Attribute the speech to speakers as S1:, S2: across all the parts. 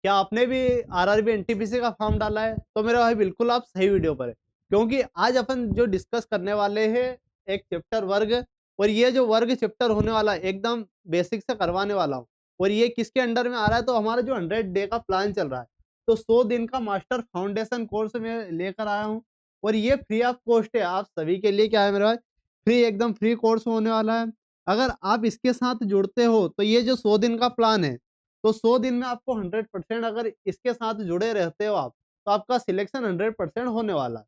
S1: क्या आपने भी आरआरबी एनटीपीसी का फॉर्म डाला है? तो मेरे भाई बिल्कुल आप सही वीडियो पर है, क्योंकि आज अपन जो डिस्कस करने वाले हैं एक चैप्टर वर्ग, और ये जो वर्ग चैप्टर होने वाला है एकदम बेसिक से करवाने वाला हूँ। और ये किसके अंडर में आ रहा है? तो हमारा जो 100 डे का प्लान चल रहा है, तो 100 दिन का मास्टर फाउंडेशन कोर्स में लेकर आया हूँ, और ये फ्री ऑफ कॉस्ट है आप सभी के लिए। क्या है मेरे भाई? फ्री, एकदम फ्री कोर्स होने वाला है। अगर आप इसके साथ जुड़ते हो तो ये जो 100 दिन का प्लान है, तो 100 दिन में आपको 100% अगर इसके साथ जुड़े रहते हो आप, तो आपका सिलेक्शन 100% होने वाला है।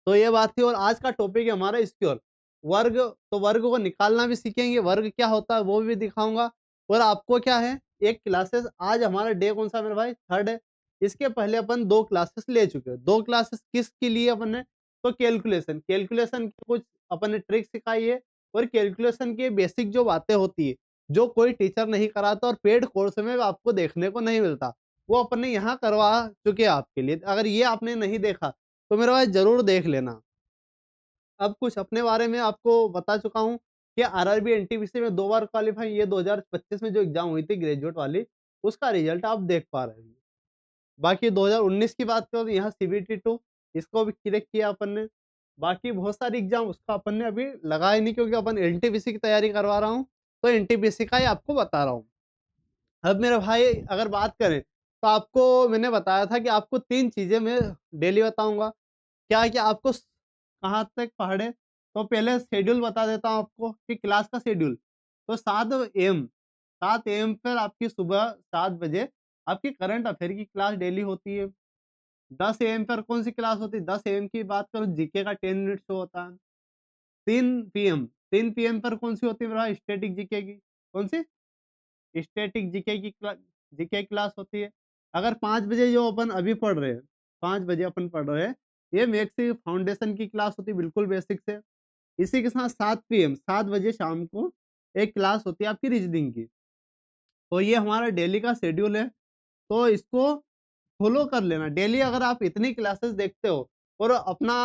S1: तो ये बात थी, और आज का टॉपिक है हमारा स्क्योर वर्ग। तो वर्ग को निकालना भी सीखेंगे, वर्ग क्या होता है वो भी दिखाऊंगा। और आपको क्या है, एक क्लासेस, आज हमारा डे कौन सा मेरे भाई? थर्ड है। इसके पहले अपन 2 क्लासेस ले चुके हैं। 2 क्लासेस किसके लिए अपन ने? तो कैलकुलेशन, कैलकुलेशन की कुछ अपन ने ट्रिक सिखाई है, और कैलकुलेशन की बेसिक जो बातें होती है, जो कोई टीचर नहीं कराता और पेड कोर्स में आपको देखने को नहीं मिलता, वो अपन ने यहाँ करवा चुके हैं आपके लिए। अगर ये आपने नहीं देखा तो मेरे भाई ज़रूर देख लेना। अब कुछ अपने बारे में आपको बता चुका हूँ कि आरआरबी एनटीपीसी में 2 बार क्वालीफाई, ये 2025 में जो एग्ज़ाम हुई थी ग्रेजुएट वाली, उसका रिज़ल्ट आप देख पा रहे हैं। बाकी 2019 की बात करो तो यहाँ सीबीटी 2, इसको भी क्रैक किया अपन ने। बाकी बहुत सारी एग्ज़ाम उसका अपन ने अभी लगाया नहीं, क्योंकि अपन एनटीपीसी की तैयारी करवा रहा हूँ, तो एनटीपीसी का ही आपको बता रहा हूँ। अब मेरे भाई अगर बात करें, तो आपको मैंने बताया था कि आपको 3 चीज़ें मैं डेली बताऊँगा। क्या है कि आपको कहाँ तक पढ़े, तो पहले शेड्यूल बता देता हूँ आपको कि क्लास का शेड्यूल। तो 7 एएम, 7 एएम पर आपकी सुबह 7 बजे आपकी करंट अफेयर की क्लास डेली होती है। 10 एएम पर कौन-सी क्लास होती है? 10 एएम की बात करूँ, जीके का 10 मिनट शो होता है। 3 पीएम, 3 पीएम पर कौन-सी होती है मेरा? स्टैटिक जीके की। कौन-सी? स्टैटिक जीके क्लास होती है। अगर 5 बजे जो अपन अभी पढ़ रहे हैं, 5 बजे अपन पढ़ रहे हैं, ये मैथ्स फाउंडेशन की क्लास होती है बिल्कुल बेसिक से। इसी के साथ 7 पीएम, 7 बजे शाम को एक क्लास होती है आपकी रीजनिंग की। तो ये हमारा डेली का शेड्यूल है, तो इसको फॉलो कर लेना। डेली अगर आप इतनी क्लासेस देखते हो और अपना,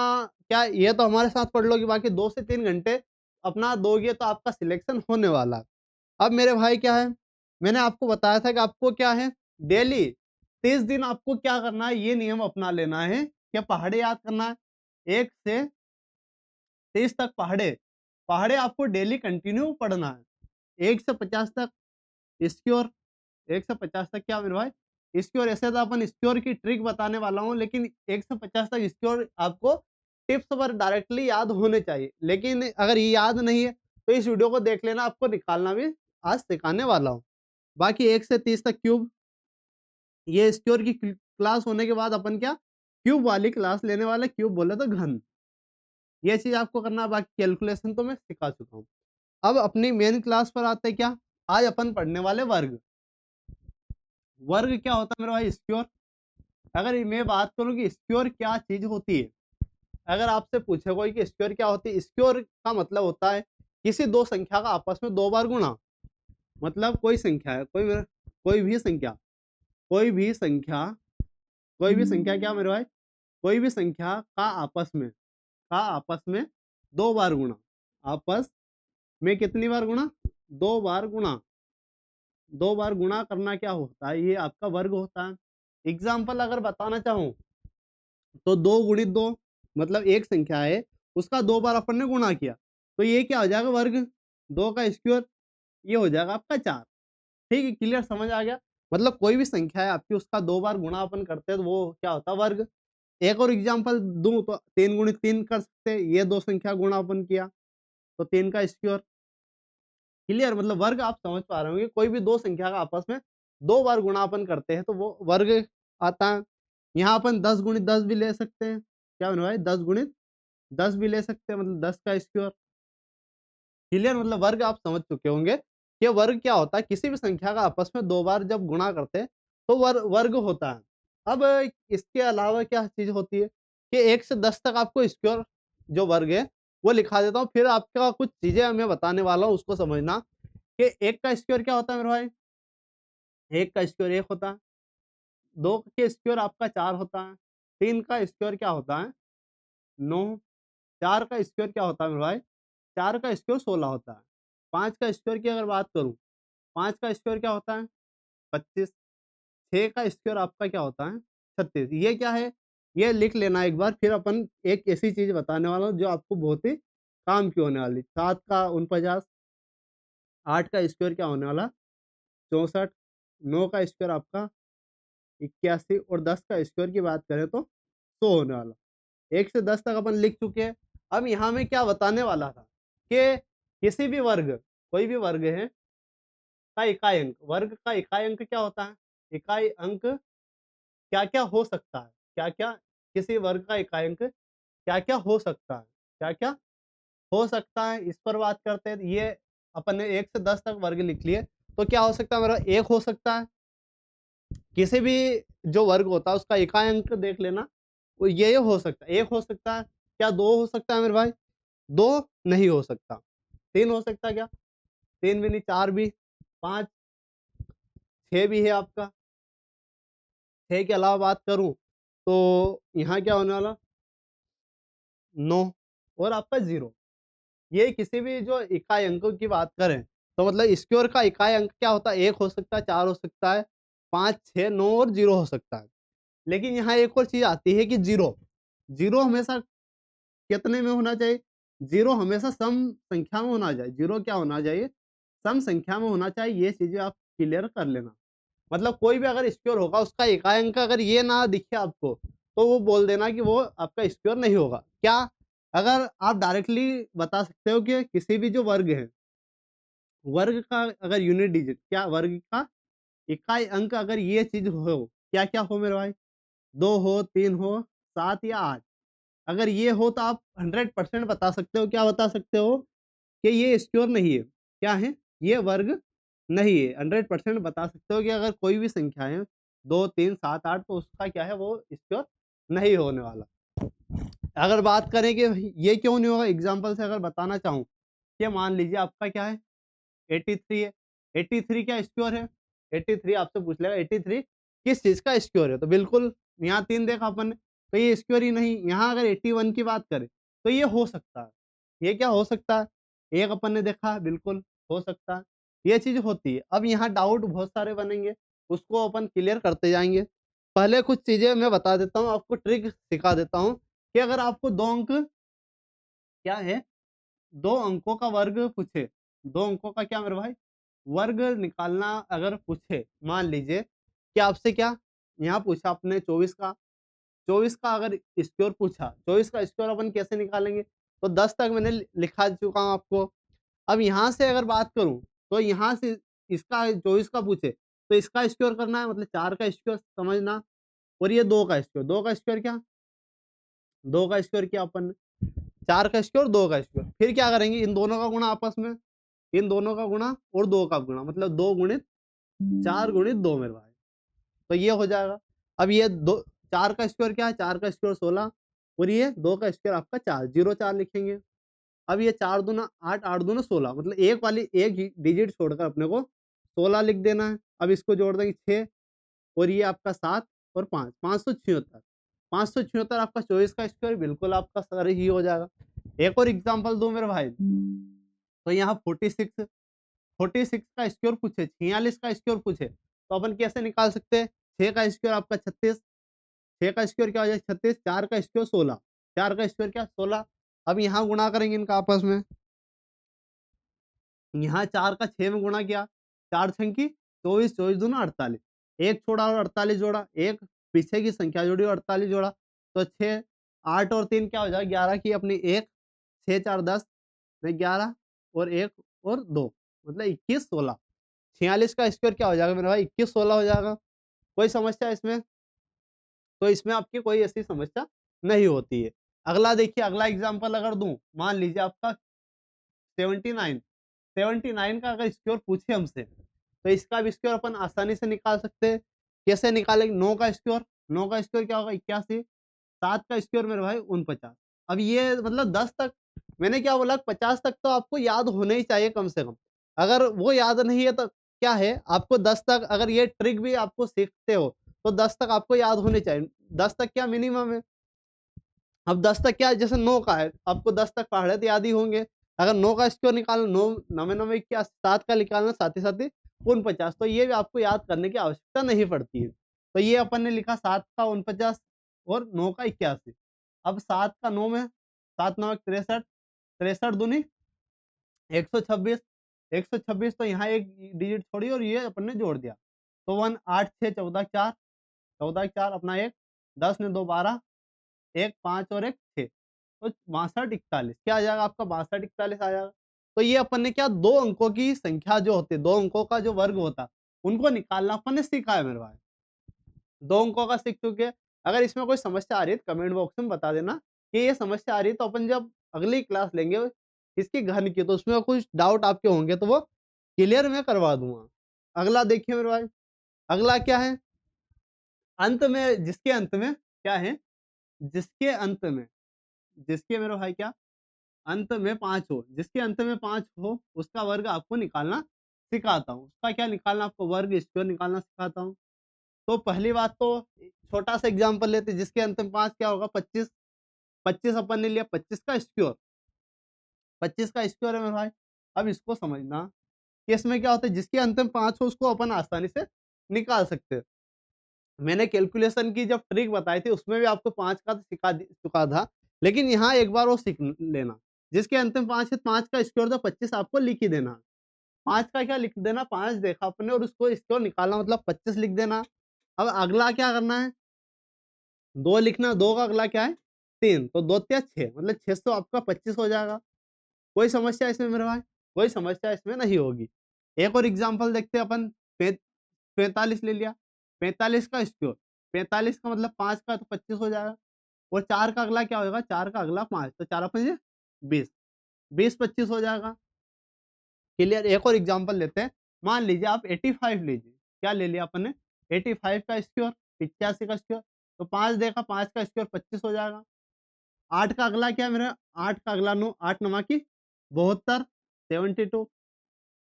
S1: क्या ये तो हमारे साथ पढ़ लोगे, बाकी 2 से 3 घंटे अपना दोगे तो आपका सिलेक्शन होने वाला है। अब मेरे भाई क्या है, मैंने आपको बताया था कि आपको क्या है, डेली 30 दिन आपको क्या करना है, ये नियम अपना लेना है कि पहाड़े याद करना है। 1 से 30 तक पहाड़े, पहाड़े आपको डेली कंटिन्यू पढ़ना है। 1 से 50 तक स्क्योर, 1 से 50 तक क्या मेरे भाई? स्क्योर। ऐसे तो अपन स्क्योर की ट्रिक बताने वाला हूँ, लेकिन 1 से 50 तक स्क्योर आपको टिप्स पर डायरेक्टली याद होने चाहिए। लेकिन अगर ये याद नहीं है, तो इस वीडियो को देख लेना, आपको निकालना भी आज सिखाने वाला हूँ। बाकी 1 से 30 तक क्यूब, ये स्क्योर की क्लास होने के बाद अपन क्या, क्यूब वाली क्लास लेने वाले। क्यूब बोले तो घन, ये चीज़ आपको करना है। बाकी कैलकुलेशन तो मैं सिखा चुका हूँ। अब अपनी मेन क्लास पर आते हैं क्या, आज अपन पढ़ने वाले वर्ग। वर्ग क्या होता है मेरा भाई? स्क्योर। अगर मैं बात करूँ कि स्क्योर क्या चीज़ होती है, अगर आपसे पूछे कोई कि स्क्योर क्या होती है, स्क्योर का मतलब होता है किसी 2 संख्या का आपस में 2 बार गुणा। मतलब कोई संख्या है, कोई भी संख्या, कोई भी संख्या, कोई भी संख्या क्या मेरे भाई? कोई भी संख्या का आपस में 2 बार गुणा। आपस में कितनी बार गुणा? 2 बार गुणा। 2 बार गुणा करना क्या होता है? ये आपका वर्ग होता है। एग्ज़ाम्पल अगर बताना चाहूँ, तो 2 गुणित 2, मतलब एक संख्या है, उसका 2 बार अपन ने गुणा किया, तो ये क्या हो जाएगा? वर्ग। 2 का स्क्वायर, ये हो जाएगा आपका 4। ठीक है, क्लियर, समझ आ गया? मतलब कोई भी संख्या है आपकी, उसका 2 बार गुणा अपन करते हैं तो वो क्या होता है? वर्ग। एक और एग्ज़ाम्पल दूँ तो 3 गुणित 3 कर सकते हैं, ये 2 संख्या गुणा अपन किया, तो 3 का स्क्वायर। क्लियर, मतलब वर्ग आप समझ पा रहे होंगे, कोई भी 2 संख्या का आपस में 2 बार गुणा अपन करते हैं तो वो वर्ग आता है। यहाँ अपन 10 गुणित 10 भी ले सकते हैं। क्या बना भाई? 10 गुणित 10 भी ले सकते हैं, मतलब 10 का स्क्वायर। क्लियर, मतलब वर्ग आप समझ चुके होंगे कि वर्ग क्या होता है, किसी भी संख्या का आपस में 2 बार जब गुणा करते हैं तो वर्ग होता है। अब इसके अलावा क्या चीज़ होती है कि 1 से 10 तक आपको स्क्वायर जो वर्ग है वो लिखा देता हूँ, फिर आपका कुछ चीज़ें मैं बताने वाला हूँ उसको समझना कि 1 का स्क्वायर क्या होता है मेरे भाई? 1 का स्क्वायर 1 होता है, 2 के स्क्वायर आपका 4 होता है, 3 का स्क्वायर क्या होता है? 9, 4 का स्क्वायर क्या होता है मेरे भाई? 4 का स्क्वायर 16 होता है। 5 का स्क्वायर की अगर बात करूँ, 5 का स्क्वायर क्या होता है? 25। 6 का स्क्वायर आपका क्या होता है 36। ये क्या है, ये लिख लेना एक बार, फिर अपन एक ऐसी चीज बताने वाला हूँ जो आपको बहुत ही काम की होने वाली। 7 का 49, 8 का स्क्वायर क्या होने वाला 64, 9 का स्क्वायर आपका 81 और 10 का स्क्वायर की बात करें तो 100 होने वाला। 1 से 10 तक अपन लिख चुके हैं। अब यहाँ में क्या बताने वाला था कि किसी भी वर्ग, कोई भी वर्ग है का इकाई अंक, वर्ग का इकाई अंक क्या होता है, इकाई अंक क्या क्या हो सकता है, क्या क्या, किसी वर्ग का इकाई अंक क्या क्या हो सकता है, क्या क्या हो सकता है, इस पर बात करते हैं। ये अपन ने 1 से 10 तक वर्ग लिख लिए, तो क्या हो सकता है मेरा, 1 हो सकता है। किसी भी जो वर्ग होता है उसका इकाई अंक देख लेना, वो ये हो सकता है, 1 हो सकता है। क्या 2 हो सकता है मेरे भाई, 2 नहीं हो सकता। 3 हो सकता है क्या, 3 भी नहीं, 4 भी, 5, 6 भी है आपका। 6 के अलावा बात करूं तो यहाँ क्या होने वाला 9 और आपका 0। ये किसी भी जो इकाई अंकों की बात करें तो मतलब स्क्वायर का इकाई अंक क्या होता है, 1 हो सकता है, 4 हो सकता है, 5, 6, 9 और 0 हो सकता है। लेकिन यहाँ एक और चीज आती है कि 0, 0 हमेशा कितने में होना चाहिए, 0 हमेशा सम संख्या में होना चाहिए। 0 क्या होना चाहिए, सम संख्या में होना चाहिए। ये चीजें आप क्लियर कर लेना। मतलब कोई भी अगर स्क्वायर होगा उसका इकाई अंक अगर ये ना दिखे आपको, तो वो बोल देना कि वो आपका स्क्वायर नहीं होगा। क्या, अगर आप डायरेक्टली बता सकते हो कि किसी भी जो वर्ग है, वर्ग का अगर यूनिट डिजिट, क्या वर्ग का इकाई अंक अगर ये चीज हो, क्या क्या हो मेरे भाई, 2 हो, 3 हो, 7 या 8, अगर ये हो तो आप 100% बता सकते हो, क्या बता सकते हो कि ये स्क्वायर नहीं है। क्या है, ये वर्ग नहीं है। 100% बता सकते हो कि अगर कोई भी संख्या है 2, 3, 7, 8, तो उसका क्या है, वो स्क्वायर नहीं होने वाला। अगर बात करें कि ये क्यों नहीं होगा, एग्जाम्पल से अगर बताना चाहूँ कि मान लीजिए आपका क्या है 83 है। 83 क्या स्क्वायर है, 83 आपसे पूछ लेगा 83 किस चीज का स्क्वायर है, तो बिल्कुल यहाँ 3 देखा अपन ने, तो ये स्क्वायर ही नहीं। यहाँ अगर 81 की बात करें तो ये हो सकता है, ये क्या हो सकता है, एक अपन ने देखा बिल्कुल हो सकता है, ये चीज होती है। अब यहाँ डाउट बहुत सारे बनेंगे, उसको अपन क्लियर करते जाएंगे। पहले कुछ चीजें मैं बता देता हूँ, आपको ट्रिक सिखा देता हूँ कि अगर आपको 2 अंक क्या है, 2 अंकों का वर्ग पूछे, 2 अंकों का क्या मेरे भाई वर्ग निकालना अगर पूछे, मान लीजिए कि आपसे क्या यहाँ पूछा आपने 24 का, 24 का अगर स्क्वायर पूछा, 24 का स्क्वायर अपन कैसे निकालेंगे, तो 10 तक मैंने लिखा चुका हूँ आपको। अब यहाँ से अगर बात करूँ तो यहाँ से इसका 24 का पूछे तो इसका स्क्वायर करना है, मतलब 4 का स्क्वायर समझना, और ये 2 का स्क्वायर, 2 का स्क्वायर क्या, 2 का स्क्वायर क्या अपन, 4 का स्क्वायर, 2 का स्क्वायर, फिर क्या करेंगे इन दोनों का गुणा आपस में, इन दोनों का गुणा और 2 का गुणा, मतलब 2 गुणित 4 गुणित 2 मेरे भाई, तो ये हो जाएगा। अब ये 2, 4 का स्क्वायर क्या है, 4 का स्क्वायर 16, और ये 2 का स्क्वायर आपका 4, 0 4 लिखेंगे। अब ये 4 दूना 8, 8 दूना 16, मतलब एक वाली एक ही डिजिट छोड़कर अपने को 16 लिख देना है। अब इसको जोड़ देंगे 6, और ये आपका 7 और 5, 576, 576 आपका 24 का स्क्वायर बिल्कुल आपका सर ही हो जाएगा। एक और एग्जांपल दूं मेरे भाई, तो यहाँ 46, 46 का स्क्वायर पूछे, 46 का स्क्वायर पूछे, तो अपन कैसे निकाल सकते हैं, 6 का स्क्वायर आपका 36, 6 का स्क्वायर क्या हो जाएगा 36, 4 का स्क्वायर 16, 4 का स्क्वायर क्या 16। अब यहाँ गुणा करेंगे इनका आपस में, यहाँ 4 का 6 में गुणा किया, 4 छंकी 24, 24 दूना 48, एक छोड़ा और 48 जोड़ा, एक पीछे की संख्या जोड़ी और 48 जोड़ा, तो 6, 8 और 3 क्या हो जाएगा 11 की अपनी, 1, 6 4 10 में 11 और 1 और 2, मतलब 21 16। 46 का स्क्वायर क्या हो जाएगा मेरे भाई 21 16 हो जाएगा। कोई समस्या इसमें, तो इसमें आपकी कोई ऐसी समस्या नहीं होती है। अगला देखिए, अगला एग्जांपल अगर दूं, मान लीजिए आपका 79, 79 का अगर स्क्वायर पूछे हमसे, तो इसका भी स्क्वायर अपन आसानी से निकाल सकते हैं। कैसे निकालेंगे, 9 का स्क्वायर, 9 का स्क्वायर क्या होगा 81, 7 का स्क्वायर मेरे भाई 49। अब ये मतलब 10 तक, मैंने क्या बोला 50 तक तो आपको याद होने ही चाहिए कम से कम। अगर वो याद नहीं है तो क्या है, आपको 10 तक अगर ये ट्रिक भी आपको सीखते हो तो 10 तक आपको याद होने चाहिए। 10 तक क्या मिनिमम है, अब 10 तक क्या है, जैसे 9 का है, आपको 10 तक पढ़ रहे तो याद ही होंगे। अगर 9 का स्क्वायर निकालना, 9 9 9 क्या 7 का निकालना, साथ ही 49, तो ये भी आपको याद करने की आवश्यकता नहीं पड़ती है। तो ये अपन ने लिखा 7 का 49 और 9 का 81। अब 7 का 9 में 7 9 63, 63 दूनी 126, 126 तो यहाँ एक डिजिट छोड़ी और ये अपन ने जोड़ दिया। तो 1 8 6 14 4, 14 4 अपना 1, 10 ने 2 12, 1 5 और 1 6, तो 62 41 क्या आ जाएगा आपका 62 41 आ जाएगा। तो ये अपन ने क्या 2 अंकों की संख्या जो होती है, 2 अंकों का जो वर्ग होता है, उनको निकालना अपन ने सीखा है मेरे भाई। 2 अंकों का सीख चुके हैं। अगर इसमें कोई समस्या आ रही है तो कमेंट बॉक्स में बता देना कि ये समस्या आ रही है, तो अपन जब अगली क्लास लेंगे इसकी घन की, तो उसमें कुछ डाउट आपके होंगे तो वो क्लियर मैं करवा दूँगा। अगला देखिए मेरे भाई, अगला क्या है? अंत में जिसके अंत में क्या है? जिसके अंत में जिसके मेरे भाई क्या? अंत में 5 हो, जिसके अंत में 5 हो, उसका वर्ग आपको निकालना सिखाता हूँ। उसका क्या निकालना आपको वर्ग स्क्वायर निकालना सिखाता हूँ। तो पहली बात तो छोटा सा एग्जांपल लेते हैं, जिसके अंत में 5 क्या होगा 25, 25 अपन ने लिया 25 का स्क्वायर, 25 का स्क्वायर है मेरे भाई। अब इसको समझना कि इसमें क्या होता है, जिसके अंत में 5 हो उसको अपन आसानी से निकाल सकते हैं। मैंने कैलकुलेशन की जब ट्रिक बताई थी उसमें भी आपको 5 का तो सिखा चुका था, लेकिन यहाँ एक बार वो सीख लेना। जिसके अंत में 5 है, 5 का स्क्वायर तो 25 आपको लिख ही देना। 5 का क्या लिख देना, 5 देखा आपने और उसको स्क्वायर निकालना मतलब 25 लिख देना। अब अगला क्या करना है, 2 लिखना, 2 का अगला क्या है 3, तो 2 तिया 6 मतलब 600 आपका 25 हो जाएगा। कोई समस्या इसमें मेरे भाई? कोई समस्या इसमें नहीं होगी। एक और एग्जांपल देखते हैं अपन, 45 ले लिया, 45 का स्क्वायर, 45 का मतलब 5 का तो 25 हो जाएगा और 4 का अगला क्या होगा, 4 का अगला 5, तो 4 5 20, 20 25 हो जाएगा। क्लियर? एक और एग्जांपल लेते हैं, मान लीजिए आप 85 लीजिए, क्या ले लिया अपन ने 85 का स्क्वायर, 85 का स्क्वायर, तो 5 देखा, 5 का स्क्वायर 25 हो जाएगा। 8 का अगला क्या है मेरा, 8 का अगला 9, 8 9 की 72, 72,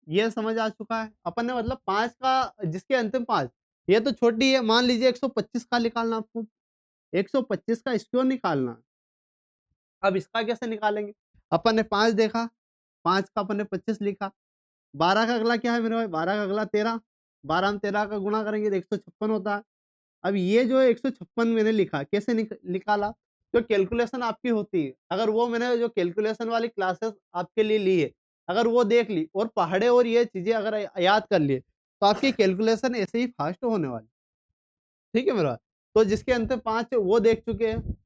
S1: ये समझ आ चुका है अपन ने, मतलब 5 का जिसके अंतिम 5, ये तो छोटी है। मान लीजिए 125 का निकालना आपको, 125 का स्क्वायर निकालना है। अब इसका कैसे निकालेंगे, अपन ने 5 देखा, 5 का अपन ने 25 लिखा, 12 का अगला क्या है मेरे भाई, 12 का अगला 13, 12 हम 13 का गुणा करेंगे तो 156 होता है। अब ये जो 156 मैंने लिखा, कैसे निकाला, जो कैलकुलेशन आपकी होती है, अगर वो मैंने जो कैलकुलेशन वाली क्लासेस आपके लिए ली है, अगर वो देख ली और पहाड़े और ये चीजें अगर याद कर लिए, तो आपकी कैलकुलेशन ऐसे ही फास्ट होने वाली। ठीक है मेरा? तो जिसके अंत में 5 वो देख चुके हैं।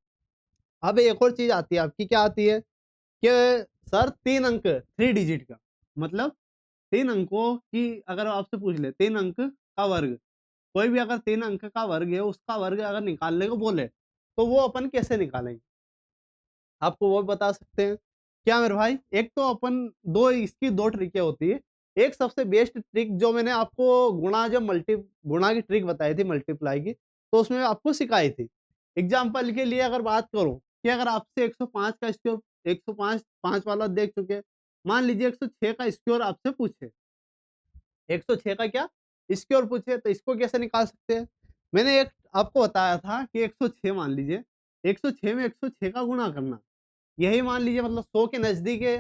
S1: अब एक और चीज आती है आपकी, क्या आती है कि सर 3 अंक 3 डिजिट का मतलब 3 अंकों की, अगर आपसे पूछ ले 3 अंक का वर्ग, कोई भी अगर 3 अंक का वर्ग है, उसका वर्ग अगर निकालने को बोले, तो वो अपन कैसे निकालेंगे? आपको वो बता सकते हैं। क्या मेरे भाई? एक तो अपन 2 इसकी 2 ट्रिकें होती है। एक सबसे बेस्ट ट्रिक जो मैंने आपको गुणा की ट्रिक बताई थी मल्टीप्लाई की, तो उसमें आपको सिखाई थी। एग्ज़ाम्पल के लिए अगर बात करूँ कि अगर आपसे 105 का स्क्वायर, 105 5 वाला देख चुके हैं। मान लीजिए 106 का स्क्वायर आपसे पूछे। 106 का क्या? स्क्वायर पूछे, तो इसको कैसे निकाल सकते हैं? मैंने एक आपको बताया था कि 106 मान लीजिए, 106 में 106 का गुणा करना। यही मान लीजिए मतलब 100 के नज़दीक है,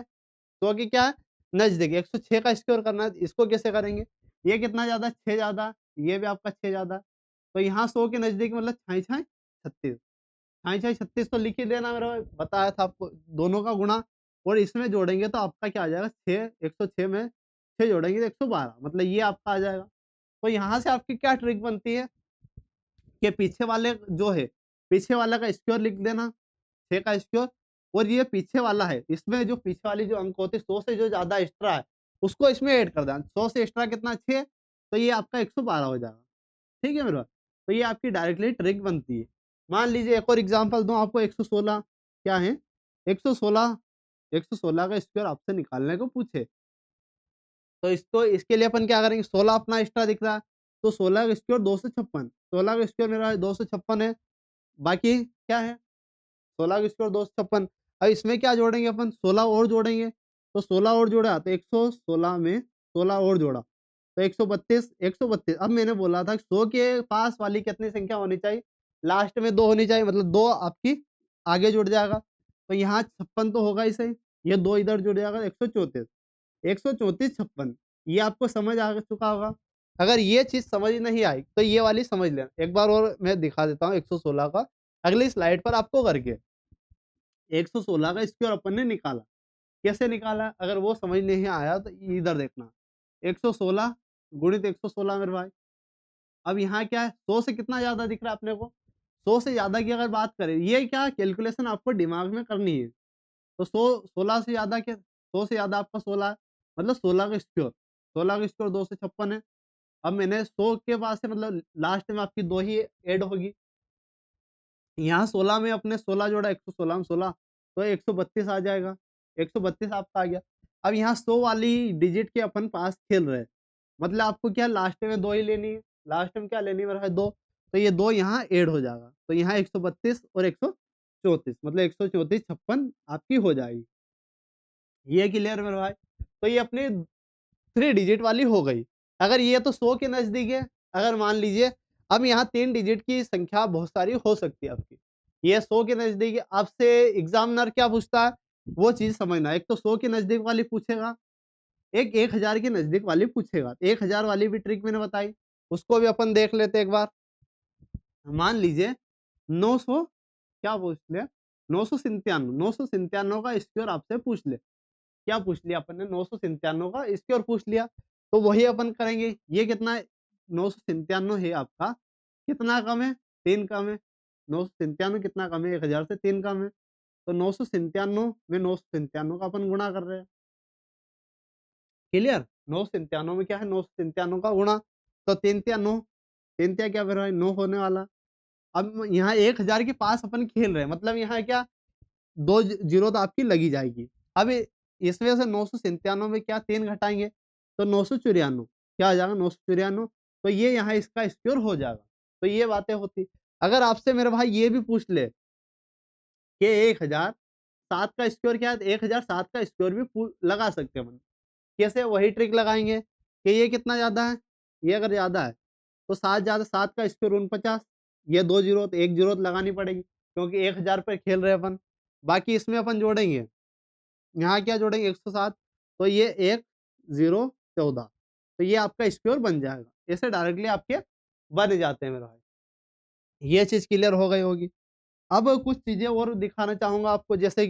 S1: 100 के क्या है? नज़दीक, 106 का स्क्वायर करना है, इसको कैसे करेंगे? ये कितना ज़्यादा? 6 ज़्यादा, ये भी आपका 6 ज़्यादा, तो यहाँ 100 के नज़दीक मतलब छाई छाई 36, छाई छाई 36 तो लिख ही देना मेरा भाई, बताया था आपको, दोनों का गुणा और इसमें जोड़ेंगे तो आपका क्या आ जाएगा 6, 106 में 6 जोड़ेंगे तो 112, मतलब ये आपका आ जाएगा। तो यहाँ से आपकी क्या ट्रिक बनती है कि पीछे वाले जो है, पीछे वाला का स्क्वायर लिख देना, 6 का स्क्वायर, और ये पीछे वाला है, इसमें जो पीछे वाली जो अंक होती है 100 से जो ज़्यादा एक्स्ट्रा है, उसको इसमें ऐड कर देना। 100 से एक्स्ट्रा कितना 6, तो ये आपका 112 हो जाएगा। ठीक है मेरे भाई? तो ये आपकी डायरेक्टली ट्रिक बनती है। मान लीजिए एक और एग्ज़ाम्पल दूँ आपको, 116 क्या है? 116, 116 का स्क्वायर आपसे निकालने को पूछे, तो इसको इसके लिए अपन क्या करेंगे, 16 अपना एक्स्ट्रा दिख रहा है, तो 16 का स्क्वायर 256, 16 का स्क्वायर मेरा 256 है, बाकी क्या है 16 का स्क्वायर 256। अब इसमें क्या जोड़ेंगे अपन, 16 और जोड़ेंगे, तो 16 और जोड़ा तो 116 में 16 और जोड़ा तो 132, 132। अब मैंने बोला था 100 के पास वाली कितनी संख्या होनी चाहिए, लास्ट में 2 होनी चाहिए, मतलब 2 आपकी आगे जुड़ जाएगा, तो यहाँ 56 तो होगा ही सही, ये 2 इधर जुड़ जाएगा 134, 134 56, ये आपको समझ आ चुका होगा। अगर ये चीज़ समझ नहीं आई तो ये वाली समझ लेना। एक बार और मैं दिखा देता हूँ 116 का अगली स्लाइड पर आपको करके। 116 का स्क्वायर अपन ने निकाला। कैसे निकाला? अगर वो समझ नहीं आया तो इधर देखना। 116 गुणित 116 मेरे भाई। अब यहाँ क्या है 100 से कितना ज़्यादा दिख रहा है अपने को? 100 से ज़्यादा की अगर बात करें, ये क्या कैलकुलेशन आपको दिमाग में करनी है। तो 100 16 से ज़्यादा क्या 100 से ज़्यादा आपका 16 है, मतलब 16 का स्क्वायर, 16 का स्क्वायर 2 से 56 है। अब मैंने 100 के पास से मतलब लास्ट में आपकी 2 ही ऐड होगी। यहाँ 16 में अपने 16 जोड़ा 116 में 16 तो 132 आ जाएगा। 132 आपका आ गया। अब यहाँ 100 वाली डिजिट के अपन पास खेल रहे हैं। मतलब आपको क्या लास्ट में 2 ही लेनी है। लास्ट में क्या लेनी है मेरे भाई 2। तो ये 2 यहाँ ऐड हो जाएगा। तो यहाँ 132 और 134 मतलब 134 56 आपकी हो जाएगी। ये क्लियर मेरे भाई? तो ये अपनी 3 डिजिट वाली हो गई। अगर ये तो 100 के नज़दीक है, अगर मान लीजिए अब यहाँ 3 डिजिट की संख्या बहुत सारी हो सकती है आपकी। ये 100 के नज़दीक है, आपसे एग्ज़ामिनर क्या पूछता है, वो चीज़ समझना है। एक तो 100 के नज़दीक वाली पूछेगा, एक 1000 के नज़दीक वाली पूछेगा। 1000 वाली भी ट्रिक मैंने बताई, उसको भी अपन देख लेते हैं एक बार। मान लीजिए 900 क्या पूछ लिया? 997 997 का स्क्वायर आपसे पूछ ले। क्या पूछ लिया अपन ने 997 का स्क्वायर पूछ लिया। तो वही अपन करेंगे। ये कितना है? 997 है आपका। कितना कम है? 3 कम है। 997 कितना कम है? 1000 से 3 कम है। तो 997 में 997 का अपन गुणा कर रहे हैं। क्लियर? 997 में क्या है? 997 का गुणा। तो 3 तिया 9, 3 तिया क्या मेरे भाई 9 होने वाला। अब यहाँ 1000 के पास अपन खेल रहे हैं, मतलब यहाँ क्या 2 जीरो तो आपकी लगी जाएगी। अब इसमें से 997 में क्या 3 घटाएँगे तो 994 क्या आ जाएगा 994 तो ये यहाँ इसका स्क्वायर हो जाएगा। तो ये बातें होती। अगर आपसे मेरे भाई ये भी पूछ ले कि 1007 का स्क्वायर क्या है? तो 1007 का स्क्वायर भी लगा सकते हैं अपन। कैसे? वही ट्रिक लगाएँगे कि ये कितना ज़्यादा है? ये अगर ज़्यादा है तो 7 ज़्यादा 7 का स्क्वायर 49 ये 2 जीरो तो 1 जीरो तो लगानी पड़ेगी क्योंकि 1000 पे खेल रहे हैं अपन। बाकी इसमें अपन जोड़ेंगे, यहाँ क्या जोड़ेंगे 107 तो ये 1 0 14 तो ये आपका स्क्वायर बन जाएगा। ऐसे डायरेक्टली आपके बन जाते हैं मेरे भाई। ये चीज़ क्लियर हो गई होगी। अब कुछ चीज़ें और दिखाना चाहूँगा आपको जैसे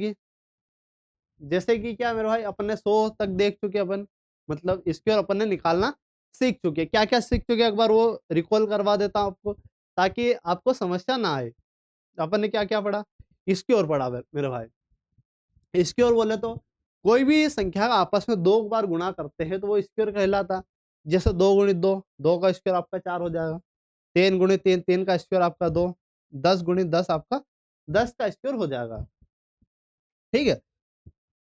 S1: कि क्या मेरे भाई अपन ने 100 तक देख चुके अपन, मतलब स्क्वायर अपन ने निकालना सीख चुके। क्या-क्या सीख चुके एक बार वो रिकॉल करवा देता हूँ आपको, ताकि आपको समस्या ना आए। अपन ने क्या-क्या पढ़ा? स्क्वायर पढ़ा मेरे भाई। स्क्वायर बोले तो कोई भी संख्या का आपस में 2 बार गुणा करते हैं तो वो स्क्वायर कहलाता। जैसे 2 गुणित 2, 2 का स्क्वायर आपका 4 हो जाएगा। 3 गुणित 3, 3 का स्क्वायर आपका 2, 10 गुणित 10 आपका 10 का स्क्वायर हो जाएगा। ठीक है?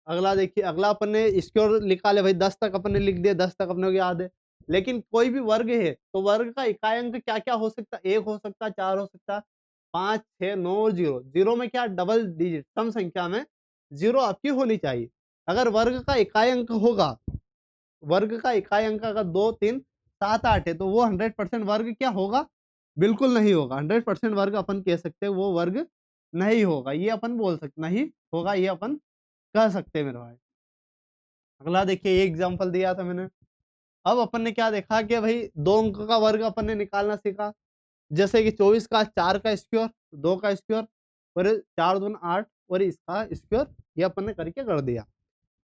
S1: अगला देखिए, अगला अपन ने स्क्वायर निकाले भाई 10 तक अपन ने लिख दिया, 10 तक अपने को याद है। लेकिन कोई भी वर्ग है, तो वर्ग का इकाई अंक क्या-क्या हो सकता है? 1 हो सकता है, 4 हो सकता है, 5, 6, 9 और 0। 0 में क्या डबल डिजिट सम संख्या में 0 आपकी होनी चाहिए। अगर वर्ग का इकाई अंक होगा, वर्ग का इकाई अंक अगर 2, 3, 7, 8 है, तो वो 100% वर्ग क्या होगा? बिल्कुल नहीं होगा। 100% वर्ग अपन कह सकते हैं वो वर्ग नहीं होगा। ये अपन बोल सकते नहीं होगा, ये अपन कह सकते हैं मेरे भाई। अगला देखिए ये एग्जांपल दिया था मैंने। अब अपन ने क्या देखा कि भाई 2 अंक का वर्ग अपन ने निकालना सीखा। जैसे कि 24 का 4 का स्क्वायर, 2 का स्क्वायर और 4 दूनी 8 और इसका स्क्वायर ये अपन ने करके कर दिया।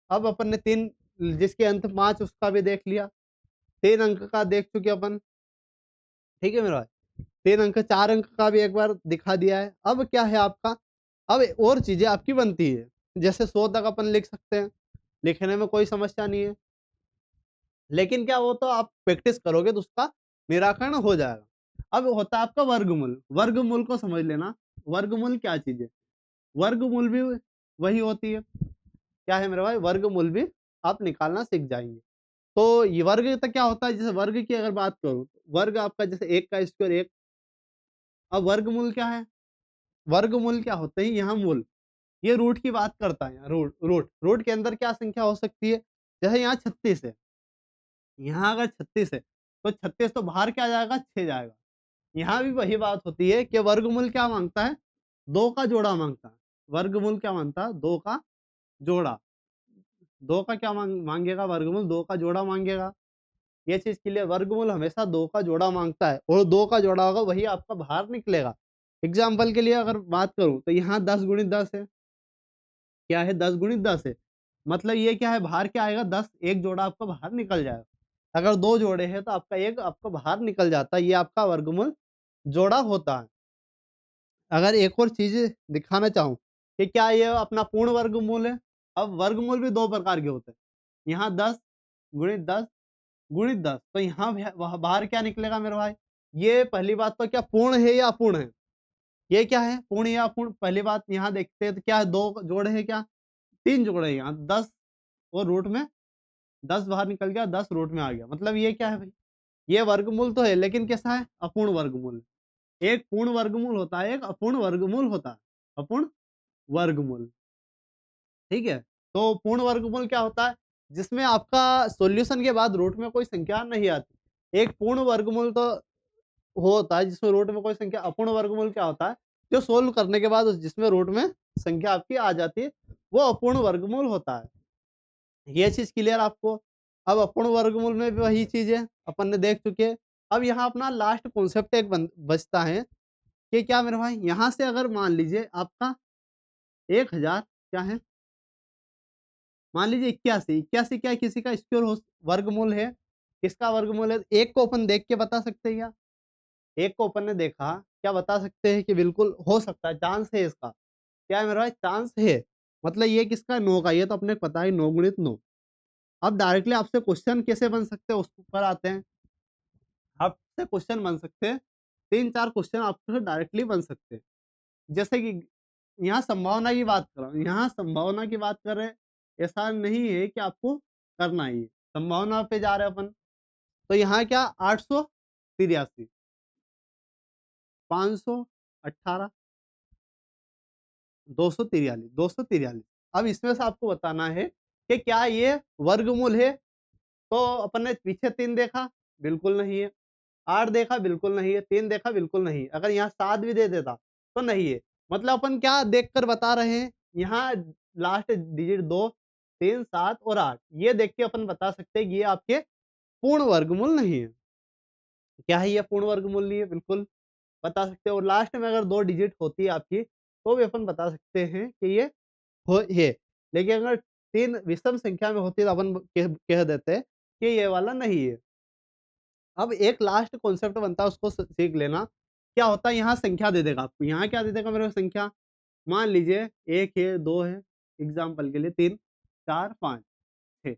S1: अब अपन ने 3 जिसके अंत 5 उसका भी देख लिया। 3 अंक का देख चुके अपन। ठीक है मेरा भाई? 3 अंक 4 अंक का भी एक बार दिखा दिया है। अब क्या है आपका अब और चीज़ें आपकी बनती है। जैसे 100 तक अपन लिख सकते हैं। लिखने में कोई समस्या नहीं है। लेकिन क्या वो तो आप प्रैक्टिस करोगे तो उसका निराकरण हो जाएगा। अब होता है आपका वर्गमूल। वर्गमूल को समझ लेना। वर्गमूल क्या चीज़ है? वर्गमूल भी वही होती है। क्या है मेरे भाई? वर्गमूल भी आप निकालना सीख जाएँगे। तो ये वर्ग तो क्या होता है जैसे वर्ग की अगर बात करूँ, वर्ग आपका जैसे 1 का स्क्वायर 1 अब वर्गमूल क्या है? वर्गमूल क्या होते हैं? यहाँ मूल, ये रूट की बात करता है यहाँ रूट रूट रूट के अंदर क्या संख्या हो सकती है? जैसे यहाँ 36 है। यहाँ अगर 36 है, तो 36 तो बाहर क्या जाएगा? 6 जाएगा। यहाँ भी वही बात होती है कि वर्गमूल क्या माँगता है? 2 का जोड़ा माँगता है। वर्गमूल क्या माँगता है? 2 का जोड़ा। 2 का क्या माँगेगा वर्गमूल? 2 का जोड़ा माँगेगा। ये चीज क्लियर। वर्गमूल हमेशा 2 का जोड़ा मांगता है और 2 का जोड़ा होगा वही आपका बाहर निकलेगा। एग्जाम्पल के लिए अगर बात करूं तो यहाँ 10 गुणित 10 है, क्या है 10 गुणित 10 है, मतलब ये क्या है बाहर क्या आएगा 10, एक जोड़ा आपका बाहर निकल जाएगा। अगर 2 जोड़े हैं तो आपका एक आपका बाहर निकल जाता है, ये आपका वर्गमूल जोड़ा होता है। अगर एक और चीज दिखाना चाहूँ कि क्या ये अपना पूर्ण वर्गमूल है। अब वर्गमूल भी 2 प्रकार के होते हैं, यहाँ 10 गुणित 10 गुणित 10, तो यहाँ बाहर क्या निकलेगा मेरे भाई। ये पहली बात तो क्या पूर्ण है या अपूर्ण है, ये क्या है पूर्ण या अपूर्ण। पहली बात यहाँ देखते हैं तो क्या है 2 जोड़े हैं, क्या 3 जोड़े हैं, यहाँ 10 और रूट में 10 बाहर निकल गया, 10 रूट में आ गया, मतलब ये क्या है भाई, ये वर्गमूल तो है लेकिन कैसा है अपूर्ण वर्गमूल। एक पूर्ण वर्गमूल होता है, एक अपूर्ण वर्गमूल होता है, अपूर्ण वर्गमूल। ठीक है, तो पूर्ण वर्गमूल क्या होता है, जिसमें आपका सॉल्यूशन के बाद रूट में कोई संख्या नहीं आती। एक पूर्ण वर्गमूल तो होता है जिसमें रूट में कोई संख्या। अपूर्ण वर्गमूल क्या होता है, जो सोल्व करने के बाद जिसमें रूट में संख्या आपकी आ जाती है, वो अपूर्ण वर्गमूल होता है। ये चीज क्लियर आपको। अब अपूर्ण वर्गमूल में भी वही चीज है, अपन ने देख चुके हैं। अब यहाँ अपना लास्ट कॉन्सेप्ट एक बचता है कि क्या मेरे भाई, यहाँ से अगर मान लीजिए आपका 1000 क्या है, मान लीजिए 81, 81 क्या है, किसी का स्क्वायर वर्गमूल है, किसका वर्गमूल है, एक को अपन देख के बता सकते हैं क्या, एक को अपन ने देखा, क्या बता सकते हैं कि बिल्कुल हो सकता है, चांस है इसका, क्या है मेरा भाई चांस है। मतलब ये किसका 9 का, ये तो अपने को पता है 9 गुणित 9। अब डायरेक्टली आपसे क्वेश्चन कैसे बन सकते हैं उस पर आते हैं। आपसे क्वेश्चन बन सकते हैं, 3-4 क्वेश्चन आपसे डायरेक्टली बन सकते हैं। जैसे कि यहाँ संभावना की बात कर रहा हूँ, यहाँ संभावना की बात कर रहे हैं, ऐसा नहीं है कि आपको करना ही है। संभावना पे जा रहे हैं अपन, तो यहाँ क्या 883, 518, 243, 243। अब इसमें से आपको बताना है कि क्या ये वर्गमूल है। तो अपन ने पीछे 3 देखा, बिल्कुल नहीं है। 8 देखा, बिल्कुल नहीं है। 3 देखा, बिल्कुल नहीं है। अगर यहाँ 7 भी दे देता तो नहीं है। मतलब अपन क्या देखकर बता रहे हैं, यहाँ लास्ट डिजिट 2, 3, 7 और 8, ये देख के अपन बता सकते हैं कि ये आपके पूर्ण वर्गमूल नहीं है। क्या है ये पूर्ण वर्गमूल नहीं है, बिल्कुल बता सकते हैं। और लास्ट में अगर 2 डिजिट होती है आपकी, तो भी अपन बता सकते हैं कि ये हो ये। लेकिन अगर 3 विषम संख्या में होती है तो अपन कह देते हैं कि ये वाला नहीं है। अब एक लास्ट कॉन्सेप्ट बनता है, उसको सीख लेना। क्या होता है, यहाँ संख्या दे देगा आपको, यहाँ क्या दे देगा मेरे को संख्या। मान लीजिए 1 है, 2 है, एग्जाम्पल के लिए 3, 4, 5, 6,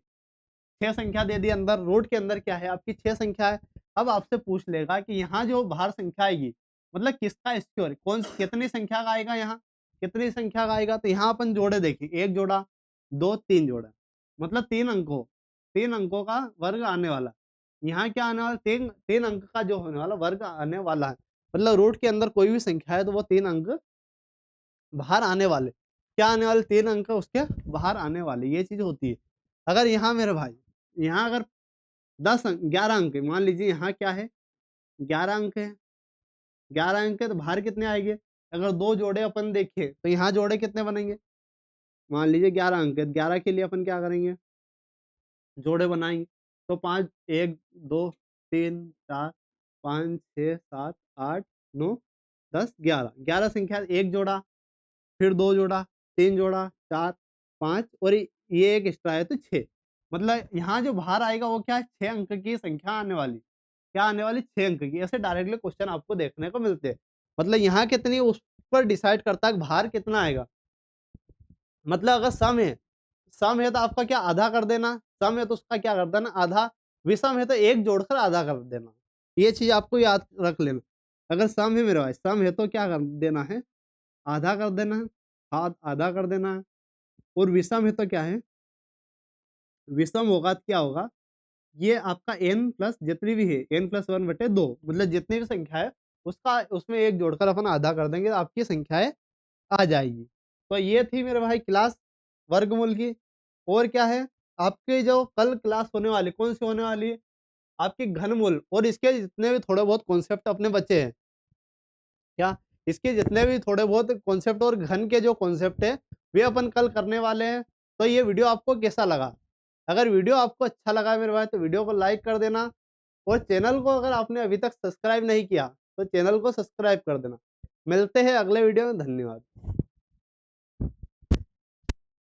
S1: 6 संख्या दे दी। अंदर रूट के अंदर क्या है आपकी 6 संख्या है। अब आपसे पूछ लेगा कि यहाँ जो बाहर संख्या आएगी, मतलब किसका स्क्वायर, कौन कितनी संख्या का आएगा, यहाँ कितनी संख्या का आएगा। तो यहाँ अपन जोड़े देखें, 1 जोड़ा, 2, 3 जोड़ा, मतलब 3 अंकों का वर्ग आने वाला। यहाँ क्या आने वाला, 3 अंक का जो होने वाला वर्ग आने वाला है। मतलब रूट के अंदर कोई भी संख्या है तो वो 3 अंक बाहर आने वाले, क्या आने वाले, 3 अंक उसके बाहर आने वाले, ये चीज होती है। अगर यहाँ मेरे भाई, यहाँ अगर 11 अंक है, मान लीजिए यहाँ क्या है 11 अंक है, 11 अंक है तो बाहर कितने आएंगे। अगर 2 जोड़े अपन देखें तो यहाँ जोड़े कितने बनेंगे, मान लीजिए 11 अंक है, 11 के लिए अपन क्या करेंगे, जोड़े बनाएंगे। तो 5, 1, 2, 3, 4, 5, 6, 7, 8, 9, 10, 11, 11 संख्या, एक जोड़ा, फिर 2 जोड़ा, 3 जोड़ा, 4, 5 और ये एक एक्स्ट्रा है तो 6। मतलब यहाँ जो बाहर आएगा वो क्या है, 6 अंक की संख्या आने वाली, क्या आने वाली 6 अंक की। ऐसे डायरेक्टली क्वेश्चन आपको देखने को मिलते हैं। मतलब यहाँ कितनी उस पर डिसाइड करता है कि बाहर कितना आएगा। मतलब अगर सम है तो आपका क्या आधा कर देना, सम है तो उसका क्या कर देना आधा, विषम है तो एक जोड़कर आधा कर देना। ये चीज आपको याद रख लेना। अगर सम है मेरे भाई, सम है तो क्या कर देना है, आधा कर देना है, आधा कर देना है। और विषम है तो क्या है, विषम होगा तो क्या होगा, ये आपका n प्लस जितनी भी है n+1/2, मतलब जितनी भी संख्या है उसका उसमें एक जोड़कर अपन आधा कर देंगे तो आपकी संख्याएं आ जाएगी। तो ये थी मेरे भाई क्लास वर्गमूल की। और क्या है, आपके जो कल क्लास होने वाली, कौन सी होने वाली है, आपकी घनमूल और इसके जितने भी थोड़े बहुत कॉन्सेप्ट अपने बचे हैं, क्या इसके जितने भी थोड़े बहुत कॉन्सेप्ट और घन के जो कॉन्सेप्ट है वे अपन कल करने वाले हैं। तो ये वीडियो आपको कैसा लगा, अगर वीडियो आपको अच्छा लगा मेरे भाई तो वीडियो को लाइक कर देना। और चैनल को अगर आपने अभी तक सब्सक्राइब नहीं किया, तो चैनल को सब्सक्राइब कर देना। मिलते हैं अगले वीडियो में, धन्यवाद।